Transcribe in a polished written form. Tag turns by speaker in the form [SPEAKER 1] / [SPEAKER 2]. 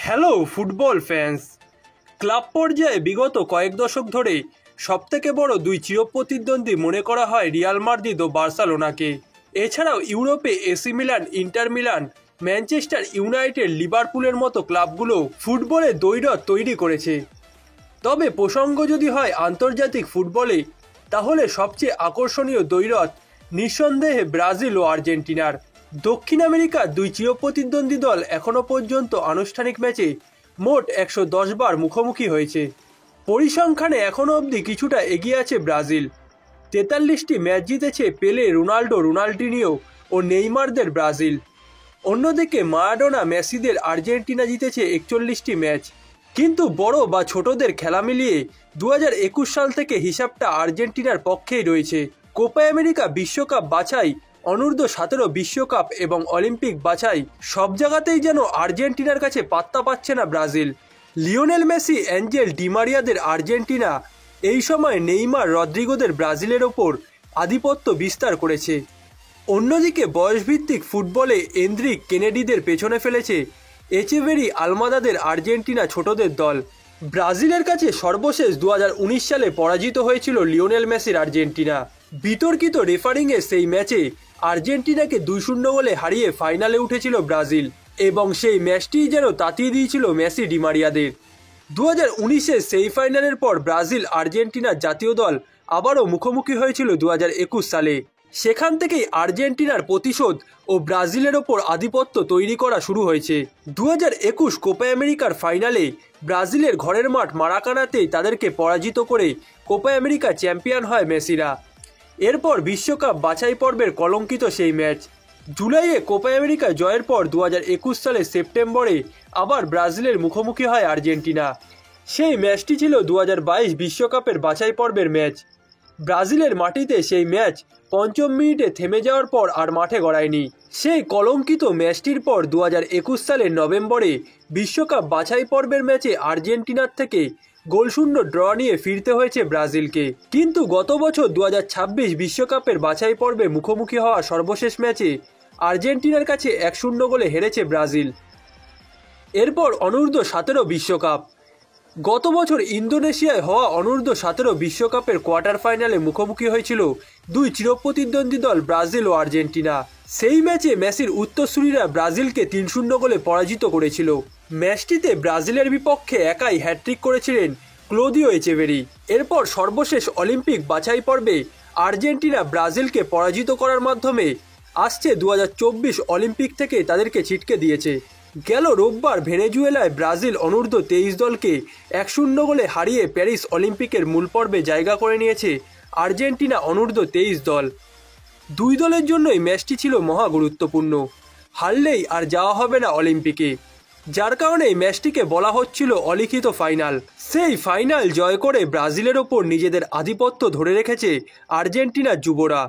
[SPEAKER 1] Hello football fans. Club পর্যায়ে বিগত কয়েক দশক ধরে সবথেকে বড় দুই চিরপ্রতিদ্বন্দ্বী মনে করা হয় রিয়াল মাদ্রিদ ও বার্সেলোনাকে। এছাড়াও ইউরোপে AC Milan, inter Milan, Manchester United, লিভারপুলের মতো ক্লাবগুলো ফুটবলে দ্বৈরথ তৈরি করেছে। তবে প্রসঙ্গ যদি হয় আন্তর্জাতিক ফুটবলে, তাহলে সবচেয়ে আকর্ষণীয় দ্বৈরথ নিঃসন্দেহে ব্রাজিল ও আর্জেন্টিনার। দক্ষিণ আমেরিকার দুই চিরপ্রতিদ্বন্দ্বী দল এখনও পর্যন্ত আনুষ্ঠানিক ম্যাচে মোট 110 বার মুখোমুখি হয়েছে। পরিসংখ্যানে এখনও অবধি কিছুটা এগিয়ে আছে ব্রাজিল। 43টি ম্যাচ জিতেছে পেলে, রোনাল্ডো, রোনাল্ডিনিও ও নেইমারদের ব্রাজিল। অন্যদিকে মারাডোনা, মেসিদের আর্জেন্টিনা জিতেছে 41টি ম্যাচ। কিন্তু বড় বা ছোটদের খেলা মিলিয়ে 2021 সাল থেকে হিসাবটা আর্জেন্টিনার পক্ষেই রয়েছে। কোপা আমেরিকা বিশ্বকাপ বাছাই, অনূর্ধ্ব-17 বিশ্বকাপ এবং অলিম্পিক বাছাই সব জায়গাতেই যেন আর্জেন্টিনার কাছে পাত্তা পাচ্ছে না Brazil. Lionel Messi, Angel Di মারিয়াদের আর্জেন্টিনা এই সময় নেইমার, রদ্রিগোদের ব্রাজিলের ওপর আধিপত্য বিস্তার করেছে। অন্যদিকে বয়সভিত্তিক ফুটবলে এন্দ্রিক, কেনেডিদের পেছনে ফেলেছে এচেভেরি, আলমাদাদের আর্জেন্টিনা ছোটদের দল। ব্রাজিলের কাছে সর্বশেষ 2019 সালে পরাজিত হয়েছিল লিওনেল মেসির আর্জেন্টিনা। বিতর্কিত রেফারিংয়ে সেই ম্যাচে আর্জেন্টিনাকে 2-0 গোলে হারিয়ে ফাইনালে উঠেছিল ব্রাজিল, এবং সেই ম্যাচটিই যেন তাতিয়ে দিয়েছিল মেসি, ডি মারিয়াদের। 2019-এর সেই ফাইনালের পর ব্রাজিল আর্জেন্টিনার জাতীয় দল আবারও মুখোমুখি হয়েছিল 2021 সালে। সেখান থেকেই আর্জেন্টিনার প্রতিশোধ ও ব্রাজিলের ওপর আধিপত্য তৈরি করা শুরু হয়েছে। 2021 কোপা আমেরিকার ফাইনালে ব্রাজিলের ঘরের মাঠ মারাকানাতেই তাদেরকে পরাজিত করে কোপা আমেরিকা চ্যাম্পিয়ন হয় মেসিরা। এরপর বিশ্বকাপ বাছাই পর্বের কলঙ্কিত সেই ম্যাচ। জুলাইয়ে কোপা আমেরিকা জয়ের পর 2021 সালের সেপ্টেম্বরে আবার ব্রাজিলের মুখোমুখি হয় আর্জেন্টিনা। সেই ম্যাচটি ছিল 2022 বিশ্বকাপের বাছাই পর্বের ম্যাচ। ব্রাজিলের মাটিতে সেই ম্যাচ পঞ্চম মিনিটে থেমে যাওয়ার পর আর মাঠে গড়ায়নি। সেই কলঙ্কিত ম্যাচটির পর 2021 সালের নভেম্বরে বিশ্বকাপ বাছাই পর্বের ম্যাচে আর্জেন্টিনার থেকে গোলশূন্য ড্র নিয়ে ফিরতে হয়েছে ব্রাজিলকে। কিন্তু গত বছর 2026 বিশ্বকাপের বাছাই পর্বে মুখোমুখি হওয়া সর্বশেষ ম্যাচে আর্জেন্টিনার কাছে 1-0 গোলে হেরেছে ব্রাজিল। এরপর অনূর্ধ্ব-17 বিশ্বকাপ। গত বছর ইন্দোনেশিয়ায় হওয়া অনূর্ধ্ব-17 বিশ্বকাপের কোয়ার্টার ফাইনালে মুখোমুখি হয়েছিল দুই চিরপ্রতিদ্বন্দ্বী দল ব্রাজিল ও আর্জেন্টিনা। সেই ম্যাচে মেসির উত্তরসূরিরা ব্রাজিলকে 3-0 গোলে পরাজিত করেছিল। ম্যাচটিতে ব্রাজিলের বিপক্ষে একাই হ্যাট্রিক করেছিলেন ক্লদিও এচেভেরি। এরপর সর্বশেষ অলিম্পিক বাছাই পর্বে আর্জেন্টিনা ব্রাজিলকে পরাজিত করার মাধ্যমে আসছে 2024 অলিম্পিক থেকে তাদেরকে ছিটকে দিয়েছে। গেল রোববার ভেনেজুয়েলায় ব্রাজিল অনূর্ধ্ব-23 দলকে 1-0 গোলে হারিয়ে প্যারিস অলিম্পিকের মূল পর্বে জায়গা করে নিয়েছে আর্জেন্টিনা অনূর্ধ্ব-23 দল। দুই দলের জন্যই ম্যাচটি ছিল মহা গুরুত্বপূর্ণ। হারলেই আর যাওয়া হবে না অলিম্পিকে, যার কারণে এই ম্যাচটিকে বলা হচ্ছিল অলিখিত ফাইনাল। সেই ফাইনাল জয় করে ব্রাজিলের ওপর নিজেদের আধিপত্য ধরে রেখেছে আর্জেন্টিনার যুবরা।